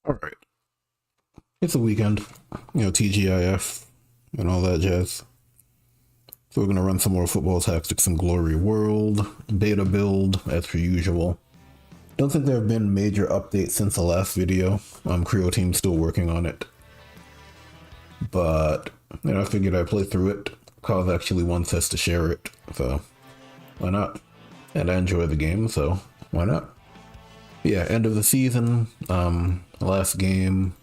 All right. It's a weekend, TGIF and all that jazz. So we're going to run some more football tactics in Glory World, beta build as per usual. Don't think there have been major updates since the last video. Creo team's still working on it. But, I figured I'd play through it. Cause actually wants us to share it, so why not? And I enjoy the game, so why not? Yeah, end of the season, last game.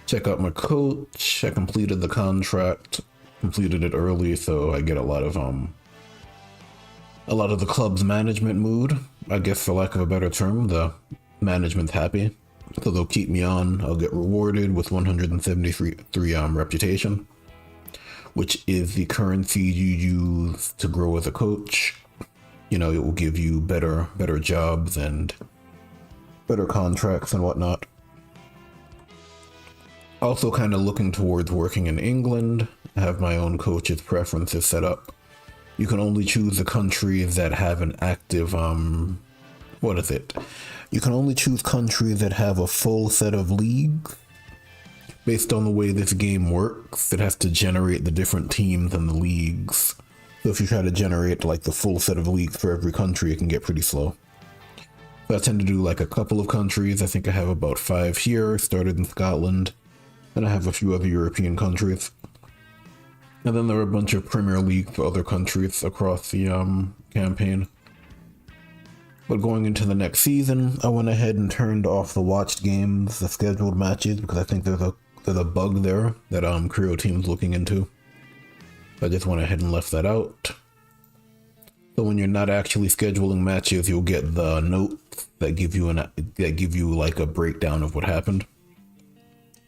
Check out my coach. I completed the contract, completed it early, so I get a lot of the club's management mood. I guess for lack of a better term, the management's happy. So they'll keep me on. I'll get rewarded with 173 reputation, which is the currency you use to grow as a coach. It will give you better jobs and better contracts and whatnot. Also kind of looking towards working in England. I have my own coach's preferences set up. You can only choose the countries that have an active, You can only choose countries that have a full set of leagues. Based on the way this game works, it has to generate the different teams and the leagues. So if you try to generate like the full set of leagues for every country, it can get pretty slow. So I tend to do like a couple of countries. I think I have about 5 here, started in Scotland. And I have a few other European countries. And then there are a bunch of Premier League for other countries across the campaign. But going into the next season, I went ahead and turned off the watched games, the scheduled matches, because I think there's a bug there that Creo team's looking into. I just went ahead and left that out. So when you're not actually scheduling matches, you'll get the notes that give you like a breakdown of what happened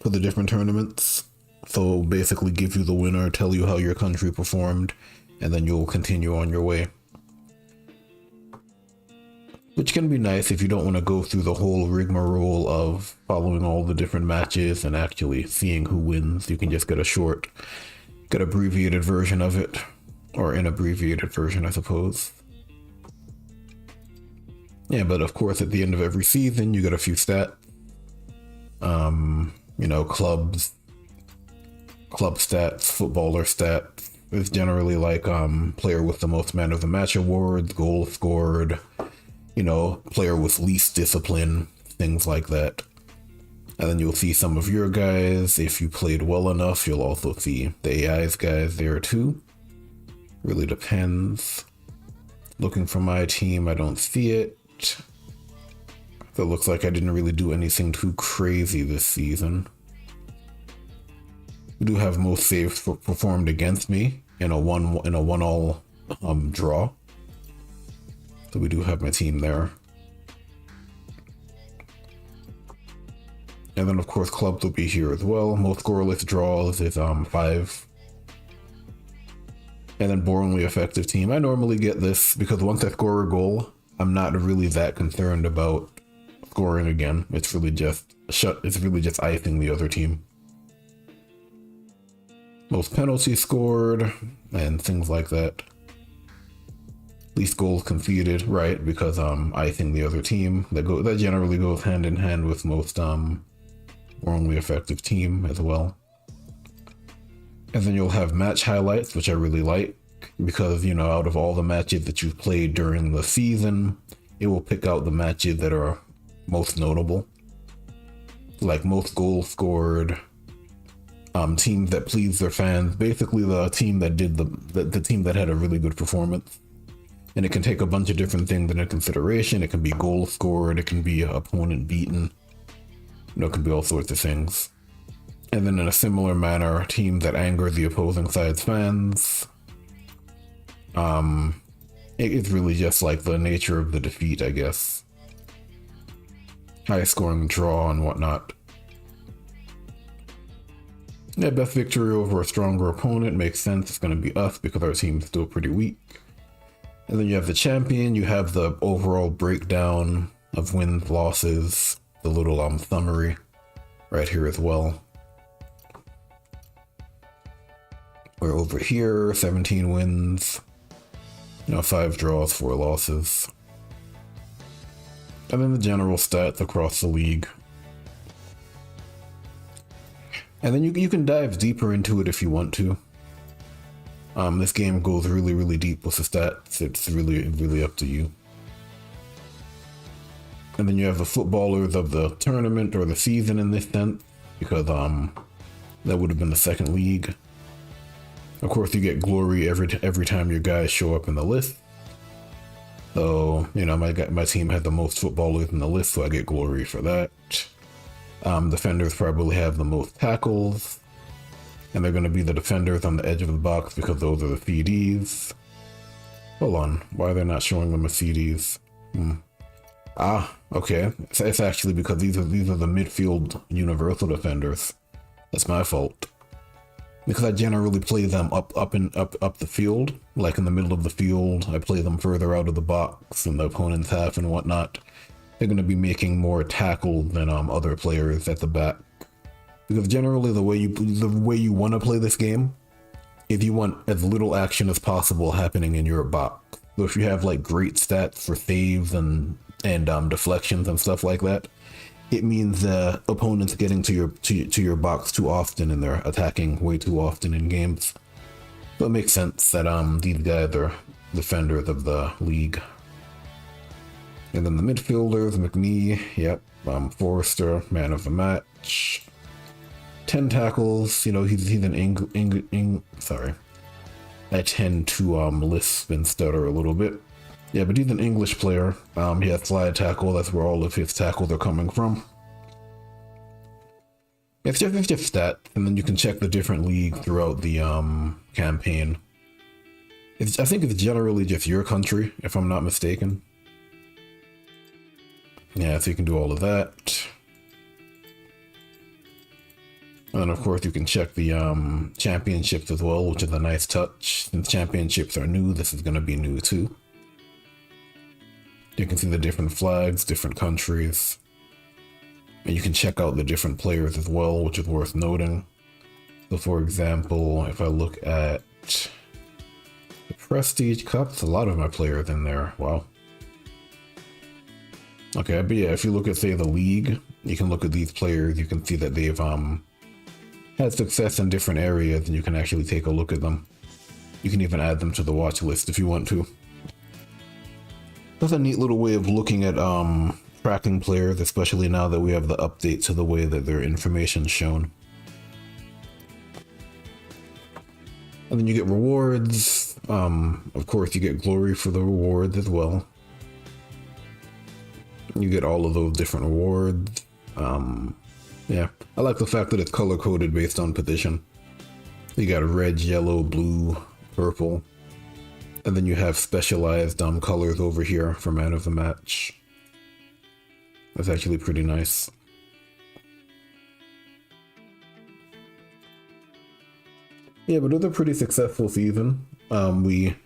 for the different tournaments. So basically give you the winner, tell you how your country performed, and then you'll continue on your way. Which can be nice if you don't want to go through the whole rigmarole of following all the different matches and actually seeing who wins. You can just get get abbreviated version of it, or an abbreviated version, I suppose. Yeah, but of course at the end of every season, you get a few stats. Club stats, footballer stats. It's generally like player with the most man of the match awards, goal scored, player with least discipline, things like that. And then you'll see some of your guys. If you played well enough, you'll also see the AI's guys there too. Really depends. Looking for my team, I don't see it. So it looks like I didn't really do anything too crazy this season. We do have most saves performed against me in a one-all draw. So we do have my team there. And then of course clubs will be here as well. Most scoreless draws is 5. And then boringly effective team. I normally get this because once I score a goal, I'm not really that concerned about scoring again. It's really just icing the other team. Most penalties scored and things like that. Least goals conceded, right? Because icing the other team. That generally goes hand in hand with most boringly effective team as well. And then you'll have match highlights, which I really like, because out of all the matches that you've played during the season, it will pick out the matches that are most notable, like most goals scored, teams that pleased their fans, basically the team that did the team that had a really good performance. And it can take a bunch of different things into consideration. It can be goals scored, it can be opponent beaten, it can be all sorts of things. And then in a similar manner, teams that anger the opposing side's fans. It's really just like the nature of the defeat, I guess. High scoring draw and whatnot. Yeah, best victory over a stronger opponent makes sense. It's going to be us because our team's still pretty weak. And then you have the champion. You have the overall breakdown of wins, losses, the little summary right here as well. We're over here, 17 wins, 5 draws, 4 losses. And then the general stats across the league. And then you can dive deeper into it if you want to. This game goes really, really deep with the stats. It's really, really up to you. And then you have the footballers of the tournament or the season in this sense, because that would have been the second league. Of course, you get glory every time your guys show up in the list. So, you know, my team had the most footballers in the list, so I get glory for that. Defenders probably have the most tackles, and they're going to be the defenders on the edge of the box because those are the CDs. Hold on, why are they not showing them as CDs? Okay, it's actually because these are the midfield universal defenders. That's my fault. Because I generally play them up the field, like in the middle of the field. I play them further out of the box in the opponent's half and whatnot. They're going to be making more tackle than other players at the back. Because generally the way you want to play this game is you want as little action as possible happening in your box. So if you have like great stats for saves and deflections and stuff like that, it means opponents getting to your box too often and they're attacking way too often in games. So it makes sense that these guys are defenders of the league. And then the midfielders, McNee, yep, Forrester, man of the match. 10 tackles, you know, he's an sorry. I tend to lisp and stutter a little bit. Yeah, but he's an English player. He has slide tackle. That's where all of his tackles are coming from. It's just stats, and then you can check the different leagues throughout the campaign. I think it's generally just your country, if I'm not mistaken. Yeah, so you can do all of that. And then of course you can check the championships as well, which is a nice touch. Since championships are new, this is going to be new too. You can see the different flags, different countries. And you can check out the different players as well, which is worth noting. So for example, if I look at the Prestige Cups, a lot of my players in there. Wow. Okay, but yeah, if you look at, say, the league, you can look at these players, you can see that they've had success in different areas, and you can actually take a look at them. You can even add them to the watch list if you want to. That's a neat little way of looking at tracking players, especially now that we have the update to the way that their information is shown. And then you get rewards. Of course, you get glory for the rewards as well. You get all of those different rewards. Yeah, I like the fact that it's color-coded based on position. You got red, yellow, blue, purple. And then you have specialized colors over here for man of the match. That's actually pretty nice. Yeah, but it was a pretty successful season. We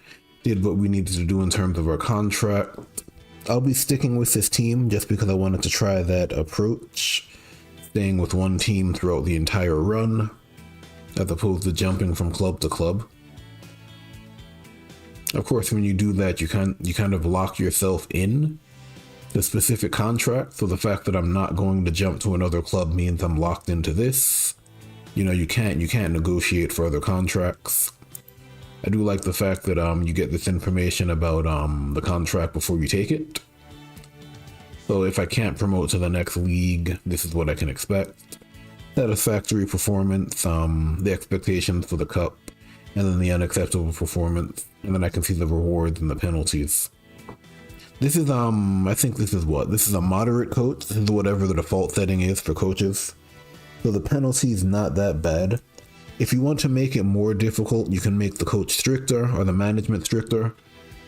did what we needed to do in terms of our contract. I'll be sticking with this team just because I wanted to try that approach. Staying with one team throughout the entire run, as opposed to jumping from club to club. Of course, when you do that, you kind of lock yourself in the specific contract. So the fact that I'm not going to jump to another club means I'm locked into this. You know, you can't negotiate for other contracts. I do like the fact that you get this information about the contract before you take it. So if I can't promote to the next league, this is what I can expect. Satisfactory performance, the expectations for the cup, and then the unacceptable performance, and then I can see the rewards and the penalties. This is, I think this is what? This is a moderate coach. This is whatever the default setting is for coaches. So the penalty is not that bad. If you want to make it more difficult, you can make the coach stricter or the management stricter.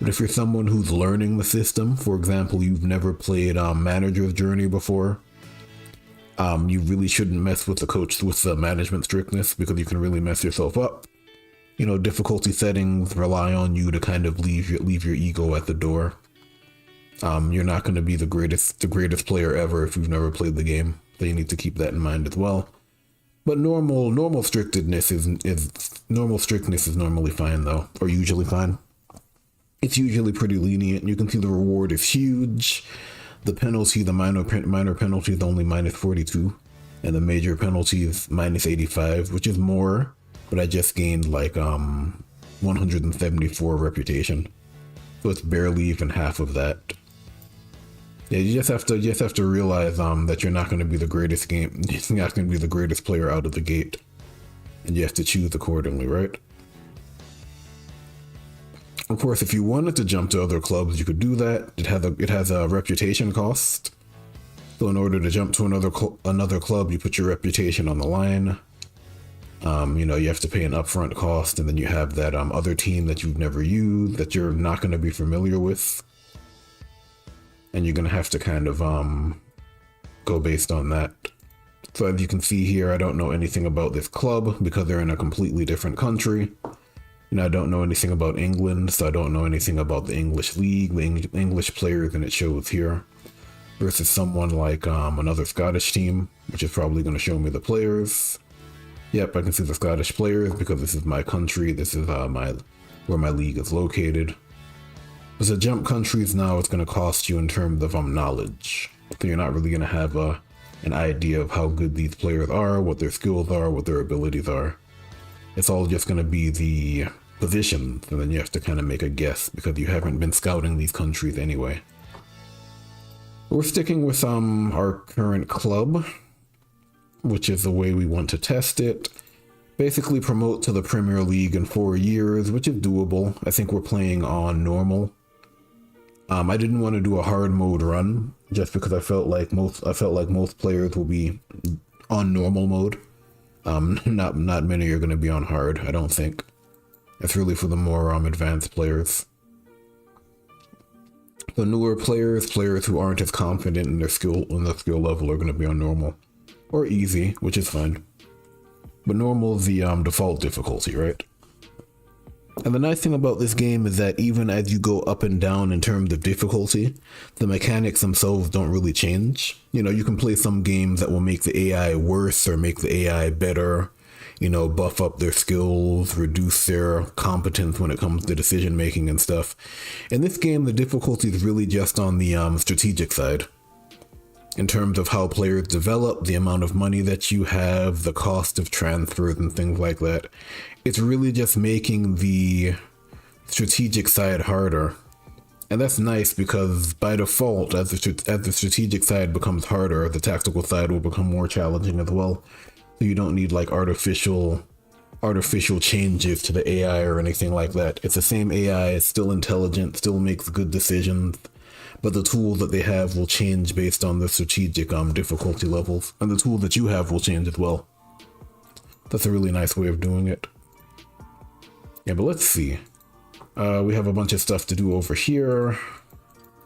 But if you're someone who's learning the system, for example, you've never played Manager's Journey before, you really shouldn't mess with the management strictness, because you can really mess yourself up. You know, difficulty settings rely on you to kind of leave your ego at the door. You're not going to be the greatest player ever if you've never played the game, so you need to keep that in mind as well. But normal strictness is normally fine though, or usually fine. It's usually pretty lenient. You can see the reward is huge. The penalty, the minor penalty is only -42. and the major penalties minus 85, which is more, but I just gained like 174 reputation, so it's barely even half of that. Yeah, you just have to realize that you're not going to be the greatest you're not going to be the greatest player out of the gate, and you have to choose accordingly, right? Of course, if you wanted to jump to other clubs, you could do that. It has a reputation cost. So in order to jump to another club, you put your reputation on the line. You have to pay an upfront cost, and then you have that other team that you've never used, that you're not going to be familiar with, and you're going to have to kind of go based on that. So as you can see here, I don't know anything about this club because they're in a completely different country. I don't know anything about England, so I don't know anything about the English league, the English players, and it shows here. Versus someone like another Scottish team, which is probably going to show me the players. Yep, I can see the Scottish players because this is my country. This is where my league is located. But to jump countries now, it's going to cost you in terms of knowledge. So you're not really going to have an idea of how good these players are, what their skills are, what their abilities are. It's all just going to be the positions, and then you have to kind of make a guess because you haven't been scouting these countries anyway. We're sticking with our current club, which is the way we want to test it. Basically promote to the Premier League in 4 years, which is doable. I think we're playing on normal. I didn't want to do a hard mode run just because I felt like most players will be on normal mode. Not many are going to be on hard, I don't think. It's really for the more advanced players. The newer players who aren't as confident in their skill level are going to be on normal. Or easy, which is fine. But normal is the default difficulty, right? And the nice thing about this game is that even as you go up and down in terms of difficulty, the mechanics themselves don't really change. You can play some games that will make the AI worse or make the AI better, buff up their skills, reduce their competence when it comes to decision making and stuff. In this game, the difficulty is really just on the strategic side. In terms of how players develop, the amount of money that you have, the cost of transfers and things like that. It's really just making the strategic side harder. And that's nice because by default, as the strategic side becomes harder, the tactical side will become more challenging as well. So you don't need like artificial changes to the AI or anything like that. It's the same AI, it's still intelligent, still makes good decisions. But the tools that they have will change based on the strategic difficulty levels. And the tools that you have will change as well. That's a really nice way of doing it. Yeah, but let's see. We have a bunch of stuff to do over here.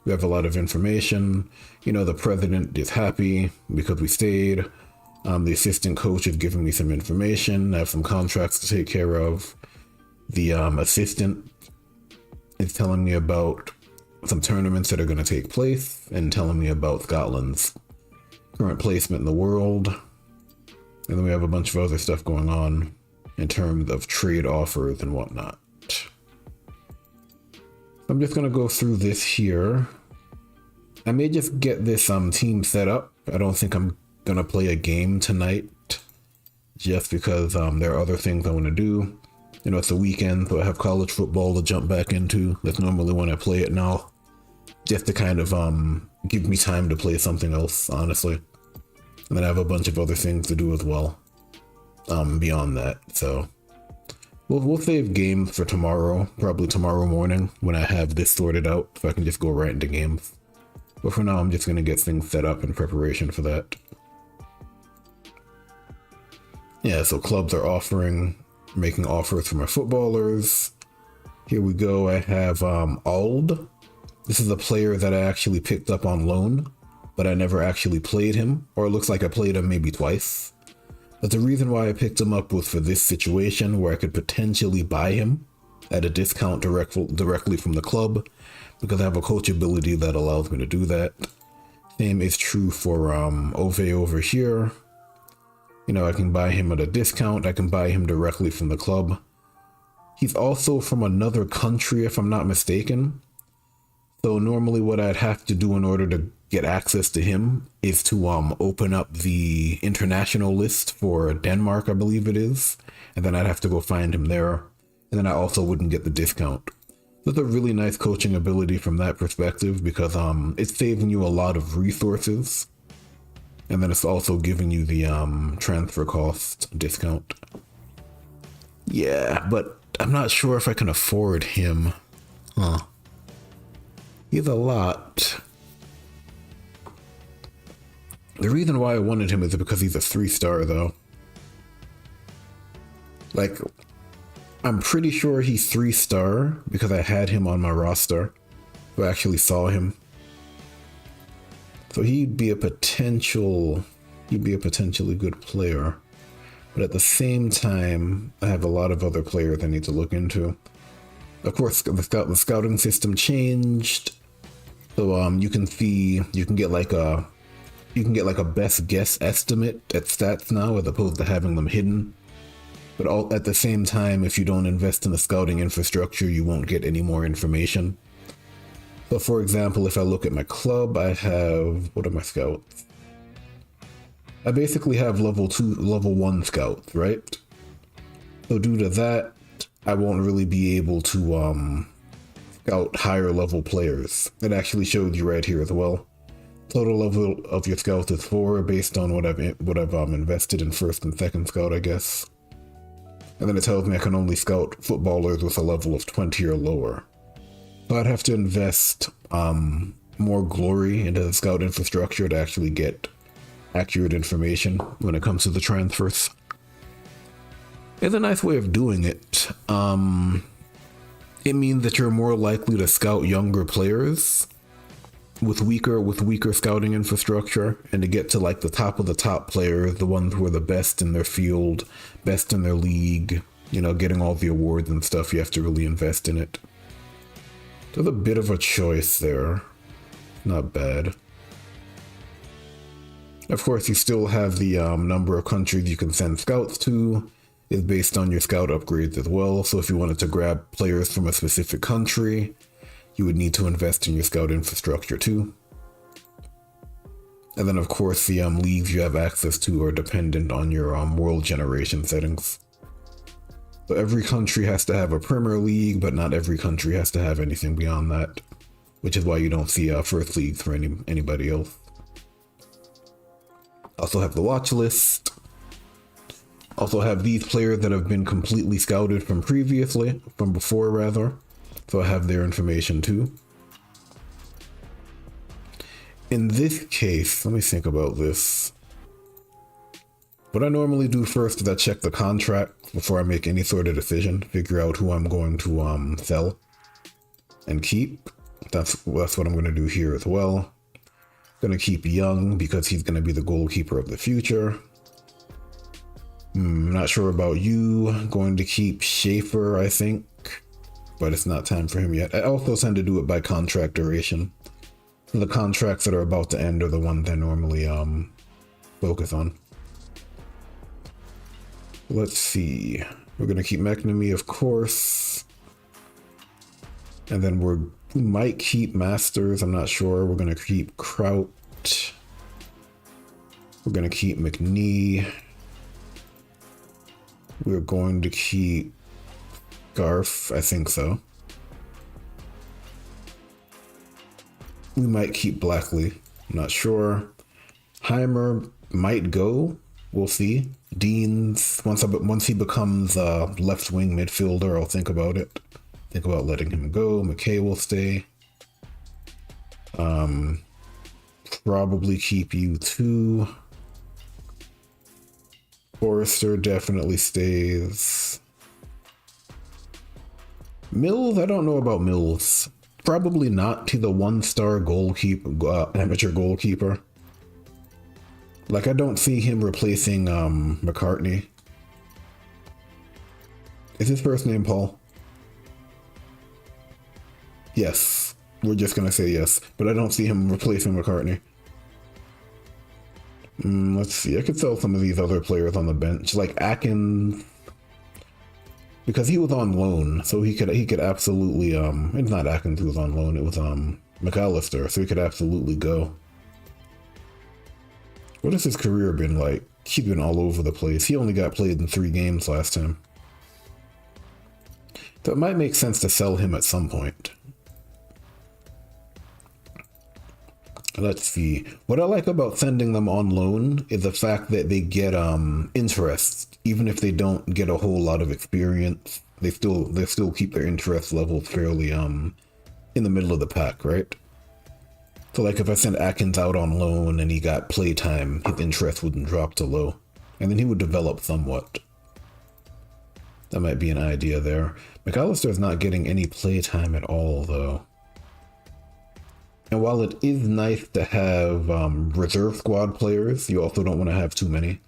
We have a lot of information. The president is happy because we stayed. The assistant coach is giving me some information. I have some contracts to take care of. The assistant is telling me about some tournaments that are going to take place and telling me about Scotland's current placement in the world. And then we have a bunch of other stuff going on in terms of trade offers and whatnot. I'm just going to go through this here. I may just get this team set up. I don't think I'm going to play a game tonight just because there are other things I want to do. It's a weekend, so I have college football to jump back into. That's normally when I play it now. Just to kind of give me time to play something else, honestly. And then I have a bunch of other things to do as well. Beyond that, so we'll save games for tomorrow, probably tomorrow morning when I have this sorted out, so I can just go right into games. But for now, I'm just gonna get things set up in preparation for that. Yeah, so clubs are making offers for my footballers. Here we go. I have Ald. This is a player that I actually picked up on loan, but I never actually played him, or it looks like I played him maybe twice. But the reason why I picked him up was for this situation where I could potentially buy him at a discount directly from the club, because I have a coach ability that allows me to do that. Same is true for Ove over here. I can buy him at a discount. I can buy him directly from the club. He's also from another country, if I'm not mistaken. So normally what I'd have to do in order to get access to him is to open up the international list for Denmark, I believe it is, and then I'd have to go find him there, and then I also wouldn't get the discount. That's a really nice coaching ability from that perspective, because it's saving you a lot of resources, and then it's also giving you the transfer cost discount. Yeah, but I'm not sure if I can afford him. Huh. He's a lot. The reason why I wanted him is because he's a 3-star, though. Like, I'm pretty sure he's 3-star because I had him on my roster. So I actually saw him. So he'd be a potentially good player. But at the same time, I have a lot of other players I need to look into. Of course, the scouting system changed. So you can get like a best guess estimate at stats now, as opposed to having them hidden. But at the same time, if you don't invest in the scouting infrastructure, you won't get any more information. So for example, if I look at my club, I have, what are my scouts? I basically have level 1 scouts, right? So due to that, I won't really be able to scout higher level players. It actually shows you right here as well. Total level of your scouts is 4 based on what I've invested in first and second scout, I guess. And then it tells me I can only scout footballers with a level of 20 or lower. So I'd have to invest more glory into the scout infrastructure to actually get accurate information when it comes to the transfers. It's a nice way of doing it. It means that you're more likely to scout younger players with weaker scouting infrastructure, and to get to like the top of the top players, the ones who are the best in their field, best in their league, you know, getting all the awards and stuff, you have to really invest in it. There's a bit of a choice there. Not bad. Of course, you still have the number of countries you can send scouts to is based on your scout upgrades as well. So if you wanted to grab players from a specific country, you would need to invest in your scout infrastructure too. And then of course the leagues you have access to are dependent on your world generation settings. So every country has to have a Premier League, but not every country has to have anything beyond that, which is why you don't see first leagues for anybody else. Also have the watch list. Also have these players that have been completely scouted from before rather. So I have their information too. In this case, let me think about this. What I normally do first is I check the contract before I make any sort of decision, figure out who I'm going to sell and keep. That's what I'm going to do here as well. Going to keep Young because he's going to be the goalkeeper of the future. Not sure about you. Going to keep Schaefer, I think, but it's not time for him yet. I also tend to do it by contract duration. The contracts that are about to end are the ones I normally focus on. Let's see. We're going to keep McNamee, of course. And then we might keep Masters. I'm not sure. We're going to keep Kraut. We're going to keep McNee. We're going to keep Garf. I think so. We might keep Blackley. I'm not sure. Heimer might go. We'll see. Deans, once he becomes a left wing midfielder, I'll think about it. Think about letting him go. McKay will stay. Probably keep you too. Forrester definitely stays. Mills, I don't know about Mills. Probably not. He's a 1-star goalkeeper, amateur goalkeeper. Like, I don't see him replacing McCartney. Is his first name Paul? Yes. We're just gonna say yes. But I don't see him replacing McCartney. Let's see. I could sell some of these other players on the bench, like Atkins, because he was on loan, so he could absolutely it's not Atkins who was on loan. It was McAllister, so he could absolutely go. What has his career been like? He's been all over the place. He only got played in 3 games last time. So it might make sense to sell him at some point. Let's see. What I like about sending them on loan is the fact that they get interest. Even if they don't get a whole lot of experience, they still keep their interest levels fairly in the middle of the pack, right? So like if I sent Atkins out on loan and he got playtime, his interest wouldn't drop to low. And then he would develop somewhat. That might be an idea there. McAllister's not getting any playtime at all though. And while it is nice to have reserve squad players, you also don't want to have too many.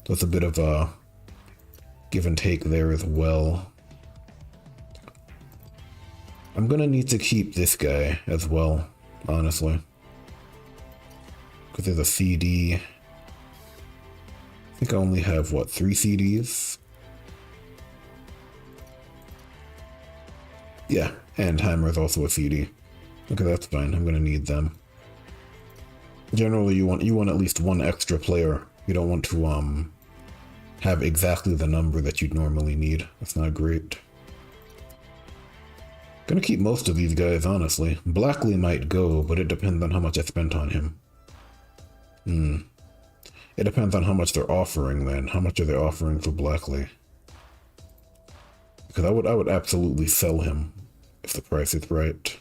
So it's a bit of a give and take there as well. I'm gonna need to keep this guy as well, honestly. Because there's a CD. I think I only have, what, 3 CDs? Yeah, and Heimer is also a CD. Okay, that's fine. I'm gonna need them. Generally, you want at least 1 extra player. You don't want to have exactly the number that you'd normally need. That's not great. Gonna keep most of these guys, honestly. Blackley might go, but it depends on how much I spent on him. It depends on how much they're offering then. How much are they offering for Blackley? Because I would absolutely sell him if the price is right.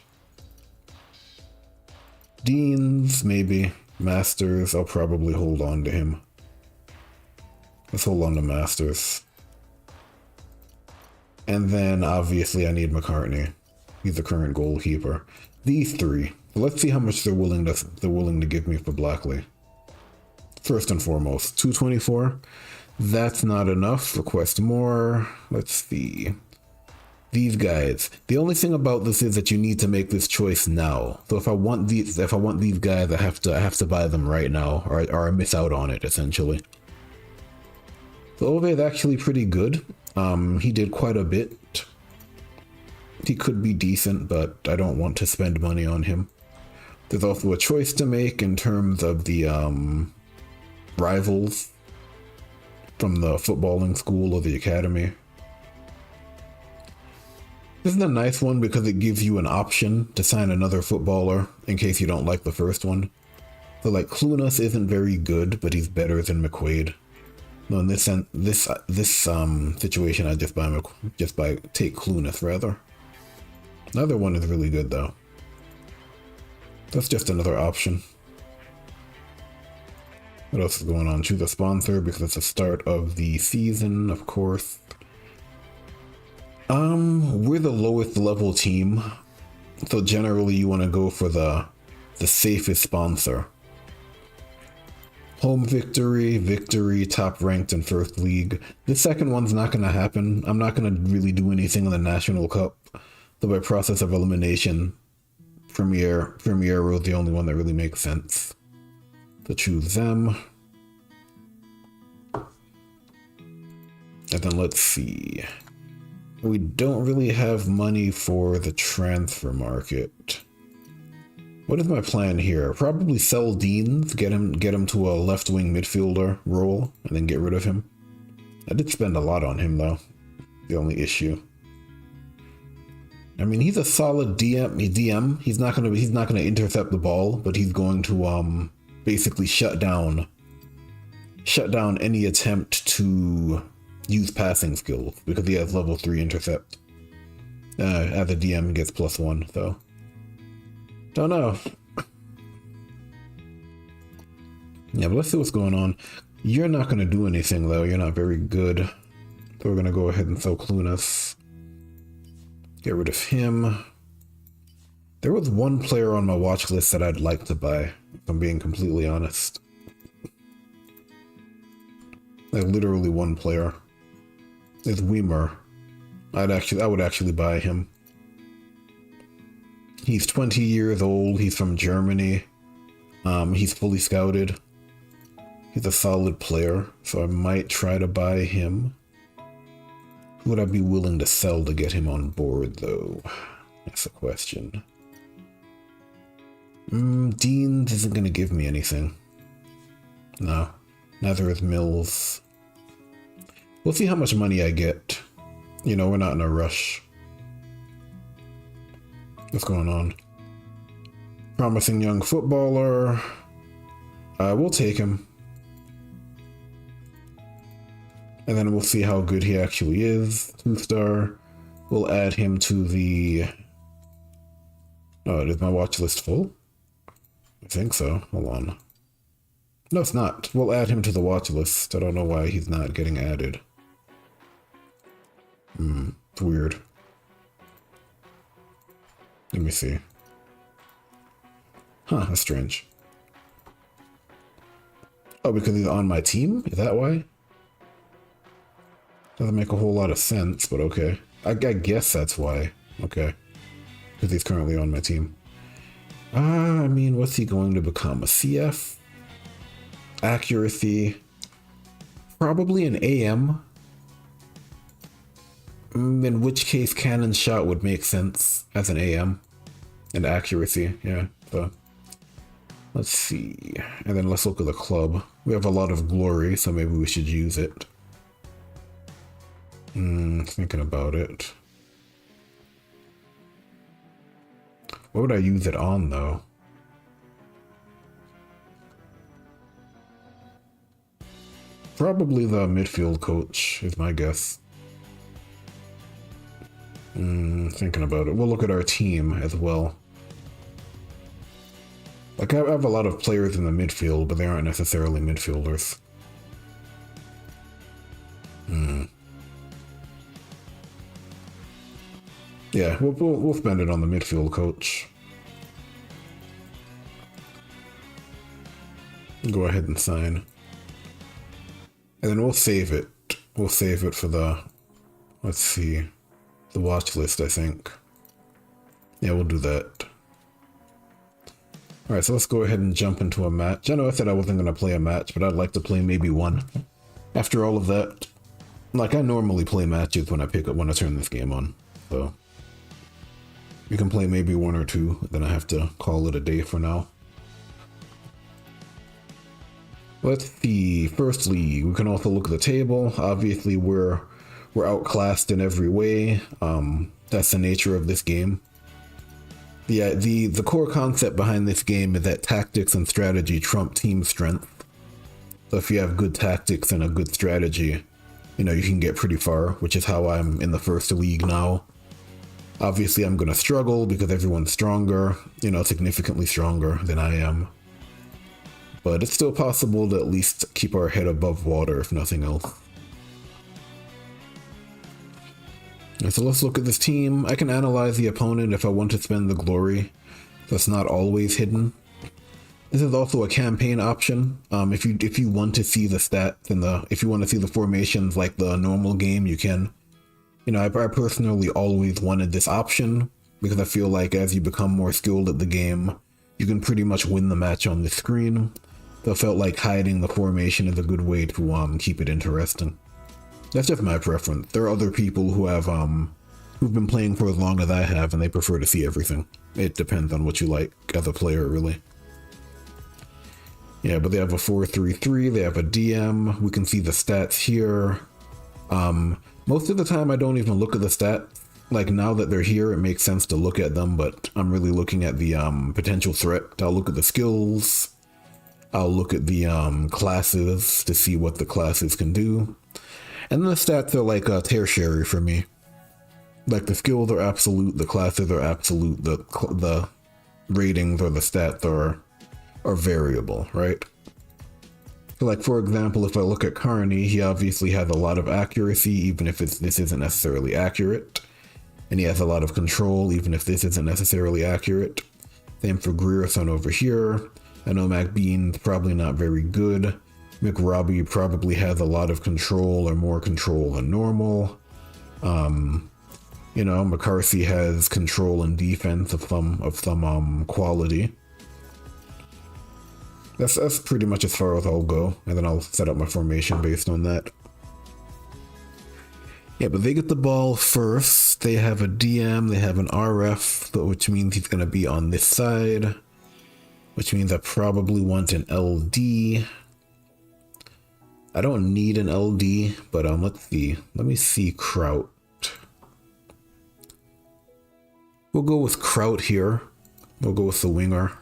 Deans, maybe. Masters, I'll probably hold on to him. Let's hold on to Masters. And then, obviously, I need McCartney. He's the current goalkeeper. These 3. Let's see how much they're willing to give me for Blackley. First and foremost, 224. That's not enough. Request more. Let's see. These guys. The only thing about this is that you need to make this choice now. So if I want these guys, I have to buy them right now, or I miss out on it essentially. So Ove is actually pretty good. He did quite a bit. He could be decent, but I don't want to spend money on him. There's also a choice to make in terms of the rivals from the footballing school or the academy. This is a nice one because it gives you an option to sign another footballer in case you don't like the first one. So like Clunas isn't very good, but he's better than McQuaid. No, in this situation, I just take Clunas rather. Another one is really good though. That's just another option. What else is going on? Choose a sponsor because it's the start of the season, of course. We're the lowest level team, so generally you want to go for the safest sponsor. Home victory, top ranked in first league. The second one's not going to happen. I'm not going to really do anything in the National Cup. So by process of elimination, Premier was the only one that really makes sense. So choose them. And then let's see. We don't really have money for the transfer market. What is my plan here? Probably sell Deans, get him to a left-wing midfielder role, and then get rid of him. I did spend a lot on him though. The only issue. I mean, he's a solid DM. He's not gonna intercept the ball, but he's going to basically shut down any attempt to use passing skills because he has level 3 intercept. As a DM, he gets +1, so don't know. Yeah, but let's see what's going on. You're not gonna do anything though. You're not very good, so we're gonna go ahead and sell Clunas. Get rid of him. There was one player on my watch list that I'd like to buy, if I'm being completely honest. Like literally one player. It's Weimer. I would actually buy him. He's 20 years old. He's from Germany. He's fully scouted. He's a solid player, so I might try to buy him. Who would I be willing to sell to get him on board, though? That's the question. Deans isn't going to give me anything. No. Neither is Mills. We'll see how much money I get. You know, we're not in a rush. What's going on? Promising young footballer. We'll take him. And then we'll see how good he actually is. 2-star. We'll add him to the... Oh, is my watch list full? I think so. Hold on. No, it's not. We'll add him to the watch list. I don't know why he's not getting added. It's weird. Let me see. Huh, that's strange. Oh, because he's on my team? Is that why? Doesn't make a whole lot of sense, but okay. I guess that's why. Okay. Because he's currently on my team. I mean, what's he going to become? A CF? Accuracy? Probably an AM. In which case, cannon shot would make sense as an AM. And accuracy, yeah. So, let's see. And then let's look at the club. We have a lot of glory, so maybe we should use it. Thinking about it. What would I use it on, though? Probably the midfield coach, is my guess. Thinking about it. We'll look at our team as well. Like, I have a lot of players in the midfield, but they aren't necessarily midfielders. Yeah, we'll spend it on the midfield coach. Go ahead and sign. And then we'll save it. We'll save it for the, let's see, the watch list, I think. Yeah, we'll do that. Alright, so let's go ahead and jump into a match. I know I said I wasn't going to play a match, but I'd like to play maybe one. After all of that, like, I normally play matches when I turn this game on. So, you can play maybe one or two, then I have to call it a day for now. Let's see, first league. We can also look at the table. Obviously, we're outclassed in every way. That's the nature of this game. Yeah, the core concept behind this game is that tactics and strategy trump team strength. So if you have good tactics and a good strategy, you know, you can get pretty far, which is how I'm in the first league now. Obviously, I'm going to struggle because everyone's stronger, you know, significantly stronger than I am. But it's still possible to at least keep our head above water, if nothing else. And so let's look at this team. I can analyze the opponent if I want to spend the glory. That's not always hidden. This is also a campaign option. If you want to see the stats and if you want to see the formations like the normal game, you can. You know, I personally always wanted this option because I feel like as you become more skilled at the game, you can pretty much win the match on the screen. So I felt like hiding the formation is a good way to keep it interesting. That's just my preference. There are other people who have who've been playing for as long as I have, and they prefer to see everything. It depends on what you like as a player, really. Yeah, but they have a 4-3-3. They have a DM. We can see the stats here. Most of the time, I don't even look at the stats. Like, now that they're here, it makes sense to look at them, but I'm really looking at the potential threat. I'll look at the skills. I'll look at the classes to see what the classes can do. And the stats are like tertiary for me. Like, the skills are absolute, the classes are absolute, the ratings or the stats are variable, right? So, like, for example, if I look at Carney, he obviously has a lot of accuracy, even if this isn't necessarily accurate. And he has a lot of control, even if this isn't necessarily accurate. Same for Grierson over here. I know McBean's probably not very good. McRobbie probably has a lot of control or more control than normal. You know, McCarthy has control and defense of some quality. That's pretty much as far as I'll go, and then I'll set up my formation based on that. Yeah, but they get the ball first. They have a DM, they have an RF, which means he's going to be on this side, which means I probably want an LD. I don't need an LD, but let's see. Let me see Kraut. We'll go with Kraut here. We'll go with the winger.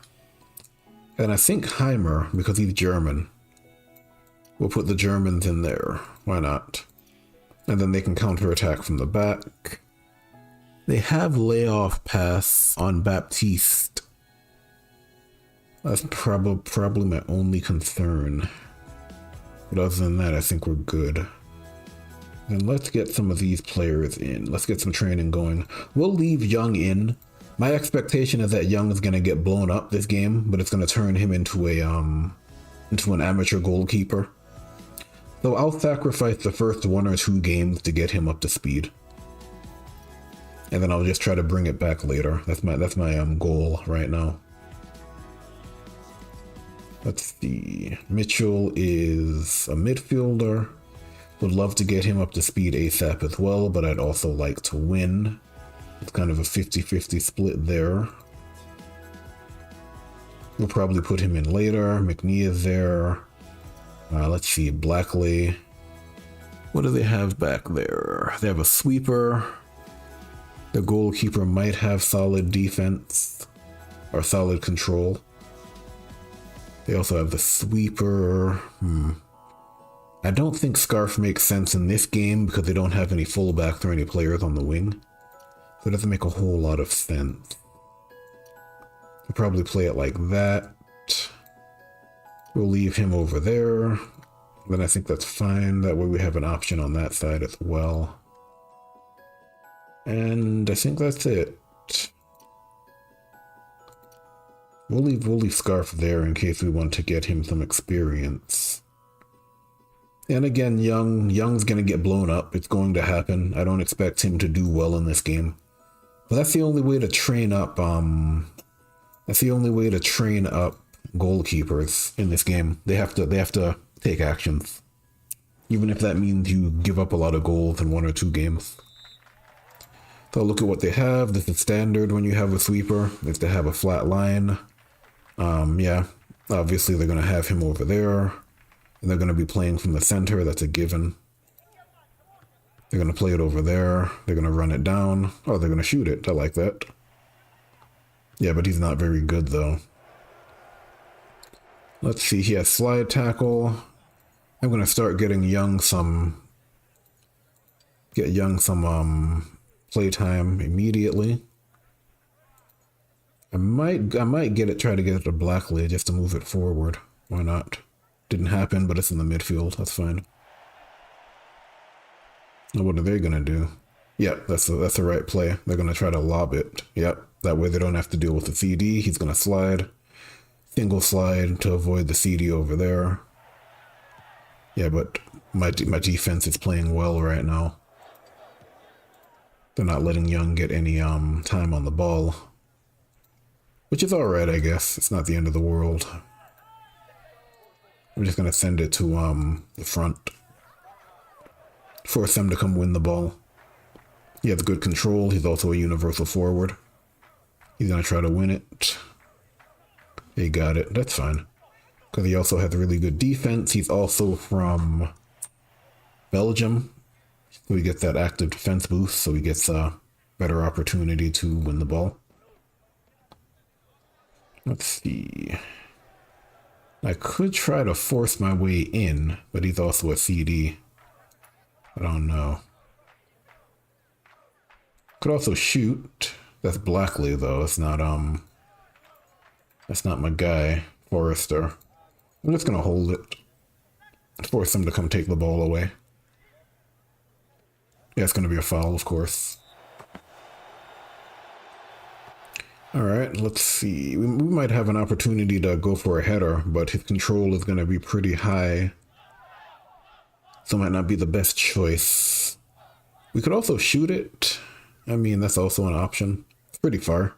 And I think Heimer, because he's German. We'll put the Germans in there. Why not? And then they can counterattack from the back. They have layoff pass on Baptiste. That's probably my only concern. But other than that, I think we're good. Then let's get some of these players in. Let's get some training going. We'll leave Young in. My expectation is that Young is going to get blown up this game, but it's going to turn him into an amateur goalkeeper. So I'll sacrifice the first 1 or 2 games to get him up to speed. And then I'll just try to bring it back later. That's my goal right now. Let's see. Mitchell is a midfielder. Would love to get him up to speed ASAP as well, but I'd also like to win. It's kind of a 50-50 split there. We'll probably put him in later. McNee is there. Let's see. Blackley. What do they have back there? They have a sweeper. The goalkeeper might have solid defense or solid control. They also have the sweeper. I don't think Scarf makes sense in this game because they don't have any fullbacks or any players on the wing. So it doesn't make a whole lot of sense. We'll probably play it like that. We'll leave him over there. Then I think that's fine. That way we have an option on that side as well. And I think that's it. We'll leave Scarf there in case we want to get him some experience. And again, Young's gonna get blown up. It's going to happen. I don't expect him to do well in this game. But that's the only way to train up goalkeepers in this game. They have to take actions. Even if that means you give up a lot of goals in 1 or 2 games. So look at what they have. This is standard when you have a sweeper, is to have a flat line. Yeah, obviously they're going to have him over there. And they're going to be playing from the center. That's a given. They're going to play it over there. They're going to run it down. Oh, they're going to shoot it. I like that. Yeah, but he's not very good, though. Let's see. He has slide tackle. I'm going to start getting Young some playtime immediately. I might try to get it to Blackley just to move it forward. Why not? Didn't happen, but it's in the midfield. That's fine. Now what are they gonna do? Yep, that's the right play. They're gonna try to lob it. Yep, that way they don't have to deal with the CD. He's gonna slide, single slide to avoid the CD over there. Yeah, but my defense is playing well right now. They're not letting Young get any time on the ball. Which is alright, I guess. It's not the end of the world. I'm just going to send it to the front. Force them to come win the ball. He has good control. He's also a universal forward. He's going to try to win it. He got it. That's fine. Because he also has really good defense. He's also from Belgium. So he gets that active defense boost. So he gets a better opportunity to win the ball. Let's see. I could try to force my way in, but he's also a CD. I don't know. Could also shoot. That's Blackley though. It's not that's not my guy, Forrester. I'm just gonna hold it. Force him to come take the ball away. Yeah, it's gonna be a foul, of course. Alright, let's see. We might have an opportunity to go for a header, but his control is going to be pretty high. So it might not be the best choice. We could also shoot it. I mean, that's also an option. It's pretty far.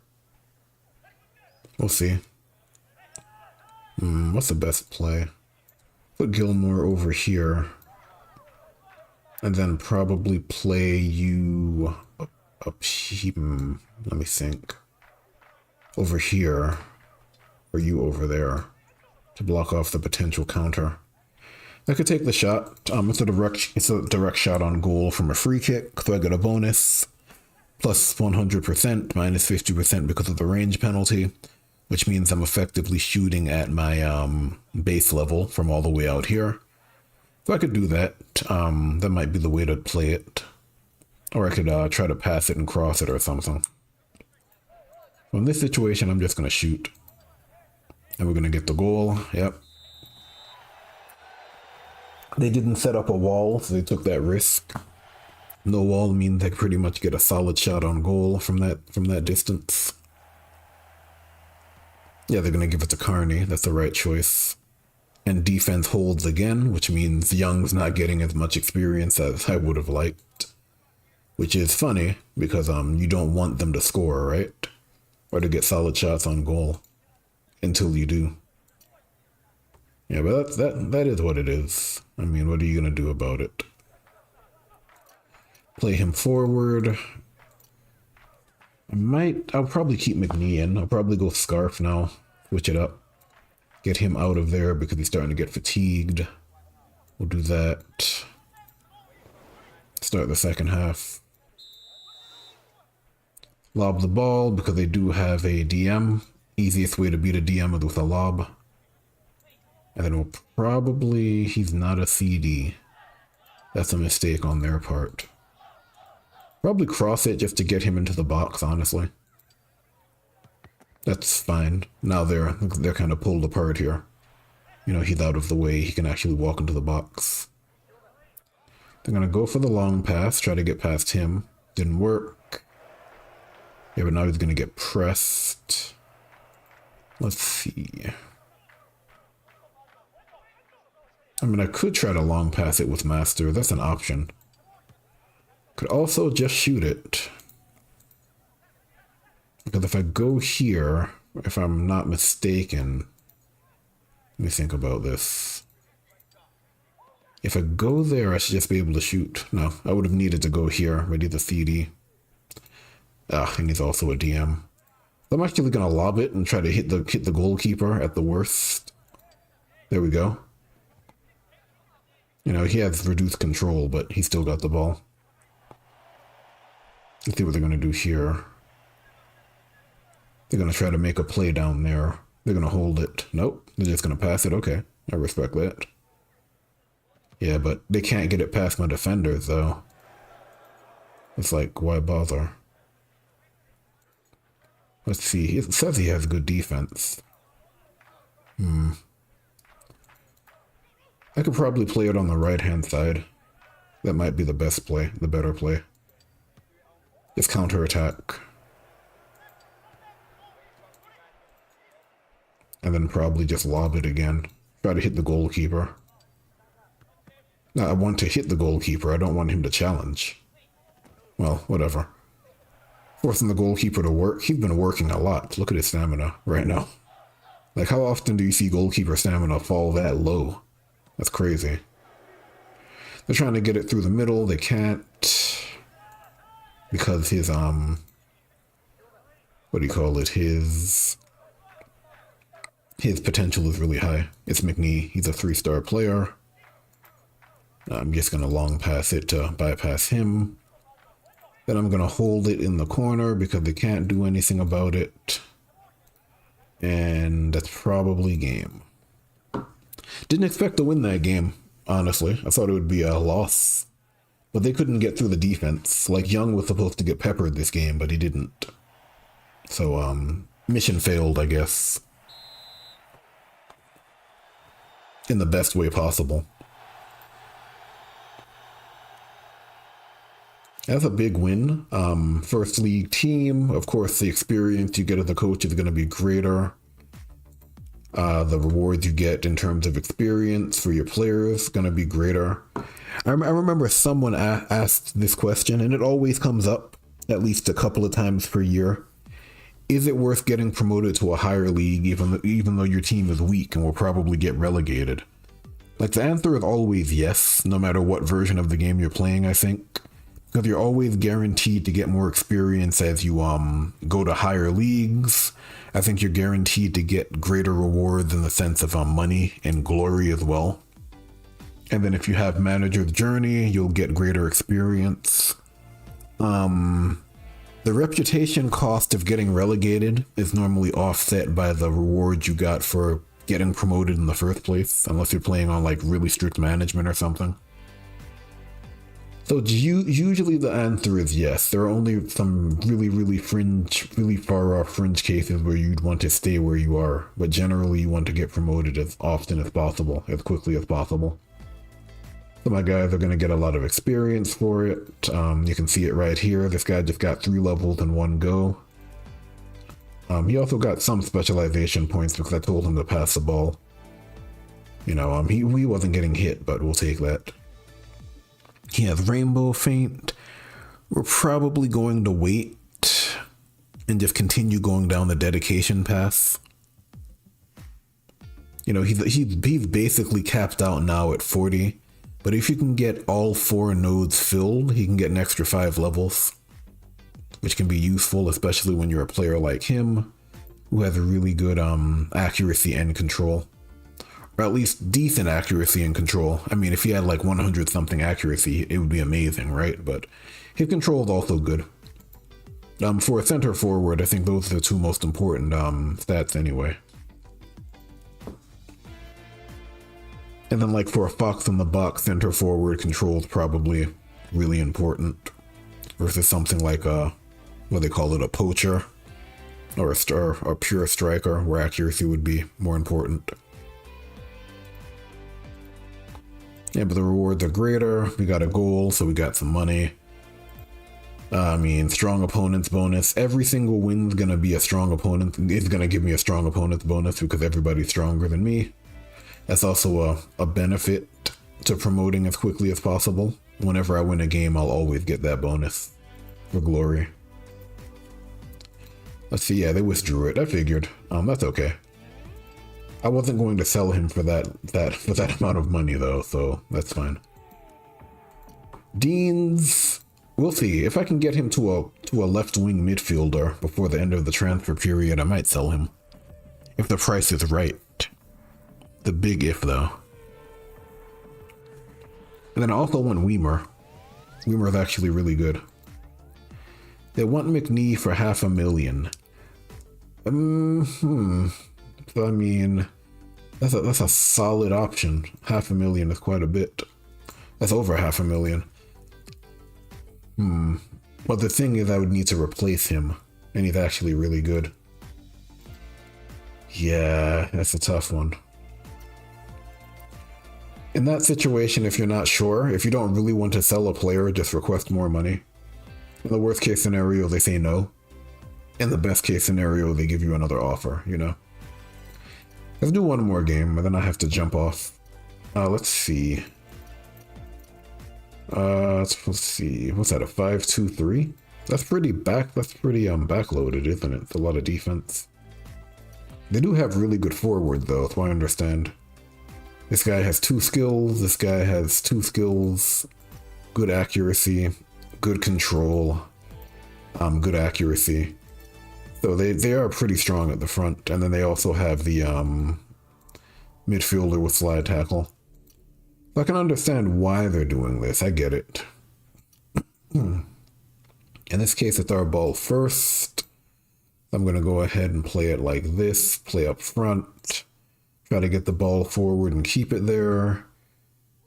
We'll see. What's the best play? Put Gilmore over here. And then probably play you up here. Let me think. Over here, or you over there, to block off the potential counter. I could take the shot. It's a direct shot on goal from a free kick, so I get a bonus. Plus 100%, minus 50% because of the range penalty, which means I'm effectively shooting at my base level from all the way out here. So I could do that. That might be the way to play it. Or I could try to pass it and cross it or something. In this situation, I'm just going to shoot. And we're going to get the goal. Yep. They didn't set up a wall, so they took that risk. No wall means they pretty much get a solid shot on goal from that distance. Yeah, they're going to give it to Carney. That's the right choice. And defense holds again, which means Young's not getting as much experience as I would have liked. Which is funny, because you don't want them to score, right? Or to get solid shots on goal. Until you do. Yeah, but that is what it is. I mean, what are you going to do about it? Play him forward. I'll probably keep McNee in. I'll probably go Scarf now. Switch it up. Get him out of there because he's starting to get fatigued. We'll do that. Start the second half. Lob the ball because they do have a DM. Easiest way to beat a DM is with a lob. And then we'll probably... He's not a CD. That's a mistake on their part. Probably cross it just to get him into the box, honestly. That's fine. Now they're kind of pulled apart here. You know, he's out of the way. He can actually walk into the box. They're going to go for the long pass, try to get past him. Didn't work. Yeah, but now he's going to get pressed. Let's see. I mean, I could try to long pass it with Master. That's an option. Could also just shoot it. Because if I go here, if I'm not mistaken, let me think about this. If I go there, I should just be able to shoot. No, I would have needed to go here, ready the CD. And he's also a DM. I'm actually going to lob it and try to hit the goalkeeper at the worst. There we go. You know, he has reduced control, but he still got the ball. Let's see what they're going to do here. They're going to try to make a play down there. They're going to hold it. Nope. They're just going to pass it. Okay. I respect that. Yeah, but they can't get it past my defenders, though. It's like, why bother? Let's see. It says he has good defense. I could probably play it on the right-hand side. That might be the best play, the better play. Just counterattack. And then probably just lob it again. Try to hit the goalkeeper. No, I want to hit the goalkeeper. I don't want him to challenge. Well, whatever. Forcing the goalkeeper to work. He's been working a lot. Look at his stamina right now. Like, how often do you see goalkeeper stamina fall that low? That's crazy. They're trying to get it through the middle. They can't. Because his, what do you call it? His potential is really high. It's McNee. He's a 3-star player. I'm just going to long pass it to bypass him. Then I'm going to hold it in the corner because they can't do anything about it. And that's probably game. Didn't expect to win that game, honestly. I thought it would be a loss. But they couldn't get through the defense. Like, Young was supposed to get peppered this game, but he didn't. So, mission failed, I guess. In the best way possible. That's a big win. First league team. Of course, the experience you get as a coach is going to be greater. The rewards you get in terms of experience for your players going to be greater. I remember someone asked this question, and it always comes up at least a couple of times per year. Is it worth getting promoted to a higher league even though your team is weak and will probably get relegated? Like, the answer is always yes, no matter what version of the game you're playing, I think. Because you're always guaranteed to get more experience as you go to higher leagues. I think you're guaranteed to get greater rewards in the sense of money and glory as well. And then if you have Manager's Journey, you'll get greater experience. The reputation cost of getting relegated is normally offset by the reward you got for getting promoted in the first place, unless you're playing on like really strict management or something. So usually the answer is yes. There are only some really far off fringe cases where you'd want to stay where you are, but generally you want to get promoted as often as possible, as quickly as possible. So my guys are going to get a lot of experience for it. You can see it right here. This guy just got 3 levels in one go. He also got some specialization points because I told him to pass the ball. You know, he wasn't getting hit, but we'll take that. He has Rainbow Feint. We're probably going to wait and just continue going down the dedication path. You know, he's basically capped out now at 40. But if you can get all 4 nodes filled, he can get an extra 5 levels, which can be useful, especially when you're a player like him, who has a really good accuracy and control. Or at least decent accuracy and control. I mean, if he had like 100 something accuracy, it would be amazing, right? But his control is also good. For a center forward, I think those are the 2 most important stats anyway. And then like for a fox in the box, center forward control is probably really important versus something like what they call it, a poacher or a pure striker, where accuracy would be more important. Yeah, but the rewards are greater. We got a goal, so we got some money. I mean, strong opponents bonus. Every single win's gonna be a strong opponent. It's gonna give me a strong opponent's bonus because everybody's stronger than me. That's also a benefit to promoting as quickly as possible. Whenever I win a game, I'll always get that bonus for glory. Let's see, yeah, they withdrew it. I figured. That's okay. I wasn't going to sell him for that amount of money though, so that's fine. Deans, we'll see. If I can get him to a left wing midfielder before the end of the transfer period, I might sell him. If the price is right. The big if though. And then I also want Weimer. Weimer is actually really good. They want McNee for $500,000. So I mean, that's a solid option. $500,000 is quite a bit. That's over $500,000. But the thing is, I would need to replace him, and he's actually really good. Yeah, that's a tough one. In that situation, if you're not sure, if you don't really want to sell a player, just request more money. In the worst case scenario, they say no. In the best case scenario, they give you another offer, you know? Let's do one more game, and then I have to jump off. Let's see. Let's see. What's that, a 5-2-3? That's pretty backloaded, isn't it? It's a lot of defense. They do have really good forward, though, so I understand. This guy has 2 skills, this guy has 2 skills, good accuracy, good control, good accuracy. So they are pretty strong at the front, and then they also have the midfielder with slide tackle. So I can understand why they're doing this, I get it. In this case, it's our ball first. I'm going to go ahead and play it like this, play up front. Try to get the ball forward and keep it there.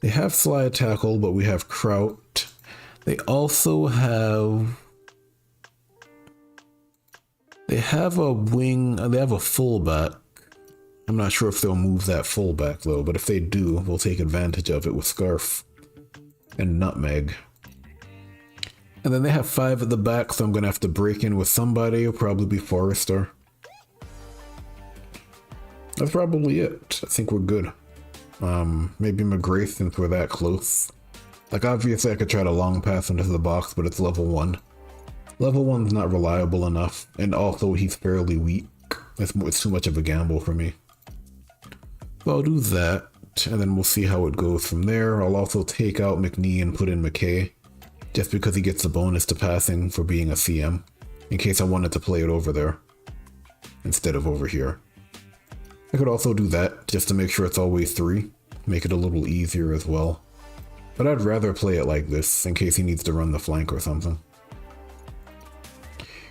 They have slide tackle, but we have Kraut. They also have... They have a wing, they have a fullback. I'm not sure if they'll move that fullback though, but if they do, we'll take advantage of it with Scarf and Nutmeg. And then they have 5 at the back, so I'm going to have to break in with somebody. It'll probably be Forrester. That's probably it. I think we're good. Maybe McGrath since we're that close. Like, obviously I could try to long pass into the box, but it's level 1. Level 1's not reliable enough, and also he's fairly weak. It's too much of a gamble for me. So I'll do that, and then we'll see how it goes from there. I'll also take out McNee and put in McKay, just because he gets a bonus to passing for being a CM, in case I wanted to play it over there, instead of over here. I could also do that, just to make sure it's always 3, make it a little easier as well. But I'd rather play it like this in case he needs to run the flank or something.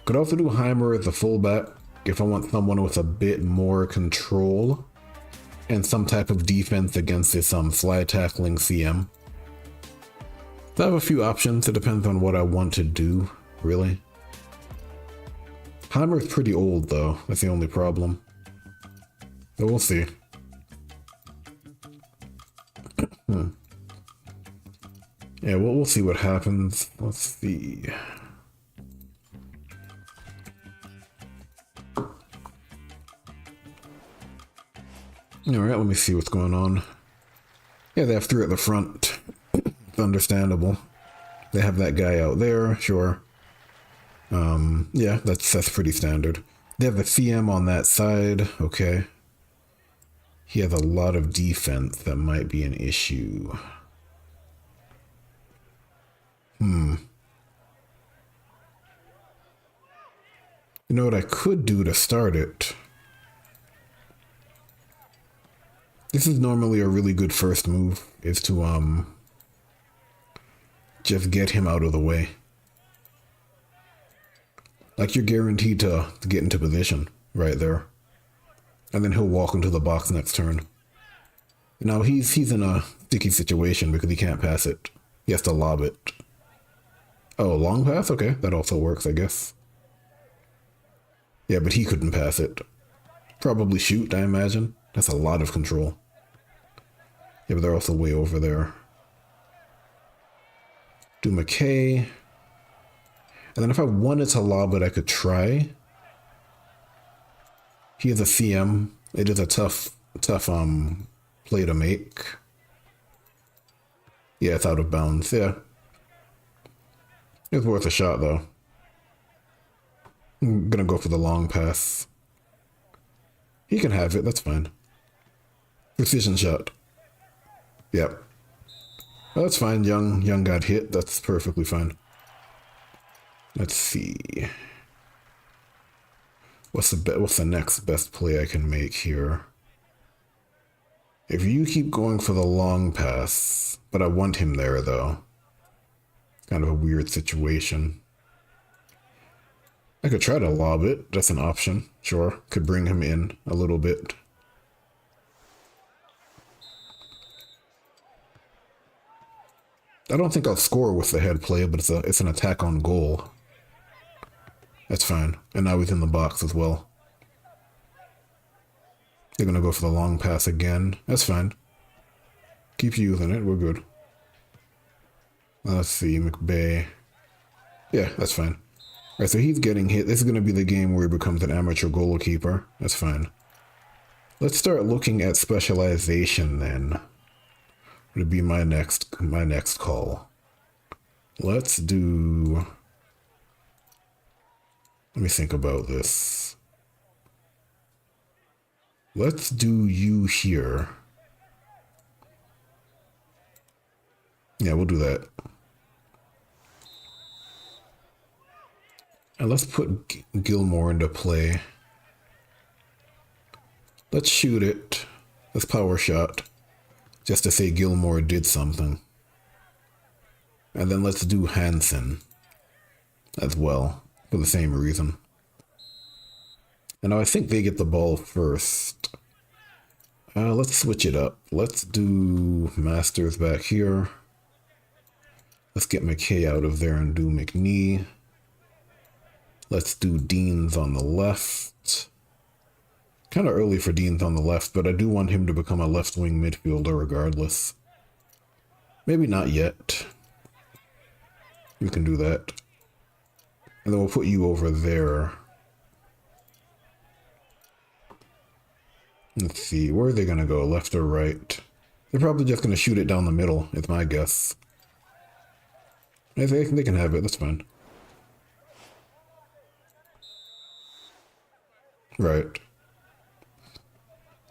Could also do Heimer as a fullback if I want someone with a bit more control and some type of defense against this fly tackling CM. So I have a few options. It depends on what I want to do, really. Heimer's pretty old though, that's the only problem. But we'll see. Yeah, we'll see what happens. Let's see. Alright, let me see what's going on. Yeah, they have 3 at the front. It's understandable. They have that guy out there, sure. Yeah, that's pretty standard. They have the CM on that side, okay. He has a lot of defense that might be an issue. You know what I could do to start it? This is normally a really good first move, is to just get him out of the way. Like you're guaranteed to get into position right there. And then he'll walk into the box next turn. Now he's in a sticky situation because he can't pass it. He has to lob it. Oh, long pass? Okay, that also works, I guess. Yeah, but he couldn't pass it. Probably shoot, I imagine. That's a lot of control. Yeah, but they're also way over there. Do McKay. And then if I wanted to lob it, I could try. He has a CM. It is a tough play to make. Yeah, it's out of bounds. Yeah. It's worth a shot, though. I'm gonna go for the long pass. He can have it, that's fine. Precision shot. Yep. Well, that's fine. Young got hit. That's perfectly fine. Let's see. What's the next best play I can make here? If you keep going for the long pass, but I want him there though. Kind of a weird situation. I could try to lob it. That's an option. Sure. Could bring him in a little bit. I don't think I'll score with the head play, but it's an attack on goal. That's fine. And now he's in the box as well. They're going to go for the long pass again. That's fine. Keep using it. We're good. Let's see. McBay. Yeah, that's fine. Alright, so he's getting hit. This is going to be the game where he becomes an amateur goalkeeper. That's fine. Let's start looking at specialization then. Would be my next call. Let's do... Let me think about this. Let's do you here. Yeah, we'll do that. And let's put Gilmore into play. Let's shoot it. Let's power shot. Just to say Gilmore did something. And then let's do Hansen as well, for the same reason. And now I think they get the ball first. Let's switch it up. Let's do Masters back here. Let's get McKay out of there and do McNee. Let's do Deans on the left. Kind of early for Deans on the left, but I do want him to become a left-wing midfielder regardless. Maybe not yet. We can do that. And then we'll put you over there. Let's see, where are they going to go? Left or right? They're probably just going to shoot it down the middle, is my guess. I think they can have it, that's fine. Right.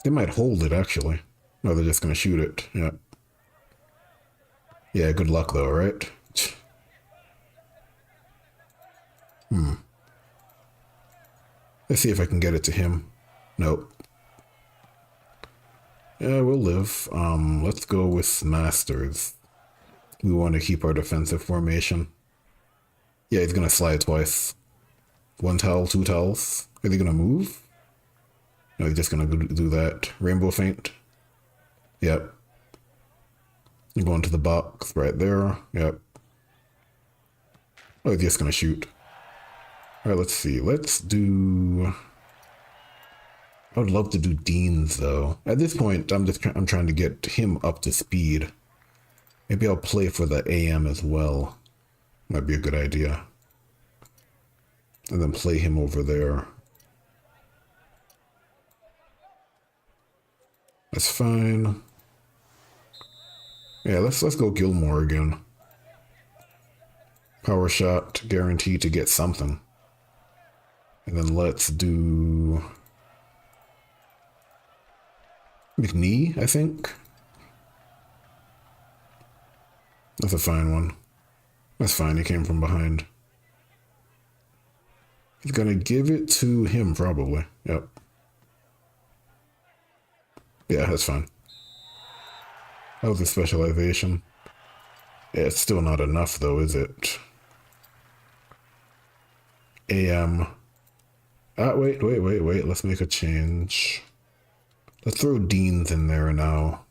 They might hold it, actually. No, they're just going to shoot it. Yeah. Yeah, good luck, though, right? Let's see if I can get it to him. Nope. Yeah, we'll live. Let's go with Masters. We want to keep our defensive formation. Yeah, he's gonna slide twice. One towel, two towels. Is he gonna move? No, he's just gonna do that. Rainbow feint. Yep. You go into the box right there. Yep. Oh, he's just gonna shoot. Alright, let's see. Let's do... I would love to do Deans though. At this point, I'm trying to get him up to speed. Maybe I'll play for the AM as well. Might be a good idea. And then play him over there. That's fine. Yeah, let's go Gilmore again. Power shot, guaranteed to get something. And then let's do McNee, I think. That's a fine one. That's fine, he came from behind. He's gonna give it to him, probably. Yep. Yeah, that's fine. That was a specialization. Yeah, it's still not enough, though, is it? AM. Wait. Let's make a change. Let's throw Deans in there now.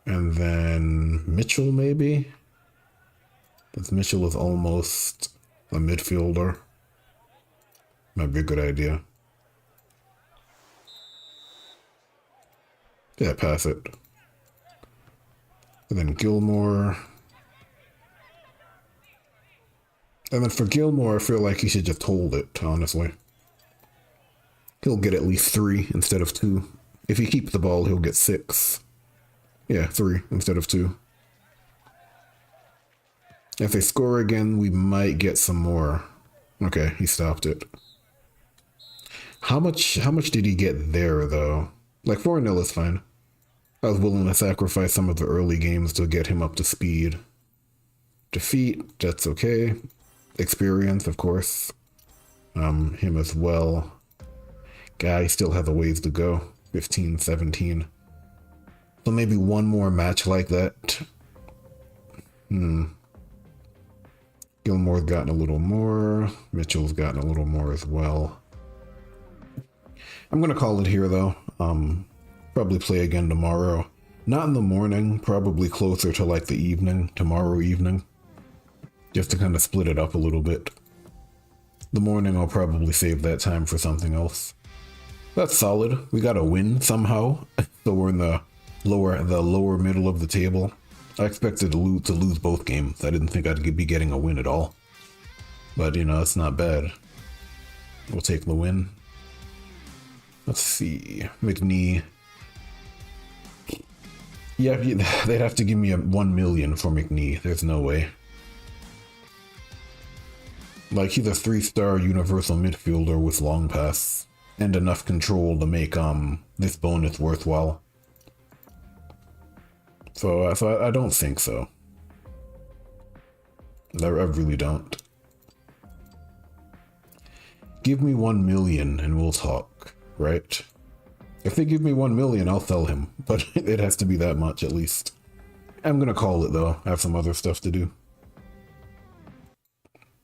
And then Mitchell, maybe? Because Mitchell is almost a midfielder. Might be a good idea. Yeah, pass it. And then Gilmore. And then for Gilmore, I feel like he should just hold it, honestly. He'll get at least 3 instead of 2. If he keeps the ball, he'll get 6. Yeah, 3 instead of 2. If they score again, we might get some more. Okay, he stopped it. How much did he get there, though? Like, 4-0 is fine. I was willing to sacrifice some of the early games to get him up to speed. Defeat, that's okay. Experience, of course. Him as well. Guy still has a ways to go. 15, 17. So maybe one more match like that. Gilmore's gotten a little more. Mitchell's gotten a little more as well. I'm gonna call it here though. Probably play again tomorrow. Not in the morning, probably closer to like the evening, tomorrow evening. Just to kind of split it up a little bit. The morning I'll probably save that time for something else. That's solid. We got a win somehow. So we're in the lower middle of the table. I expected to lose both games. I didn't think I'd be getting a win at all. But you know, it's not bad. We'll take the win. Let's see. McNee. Yeah, they'd have to give me 1 million for McNee. There's no way. Like, he's a 3-star universal midfielder with long pass and enough control to make this bonus worthwhile. So I don't think so. I really don't. Give me 1 million and we'll talk, right? If they give me 1 million, I'll sell him, but it has to be that much at least. I'm gonna call it though. I have some other stuff to do.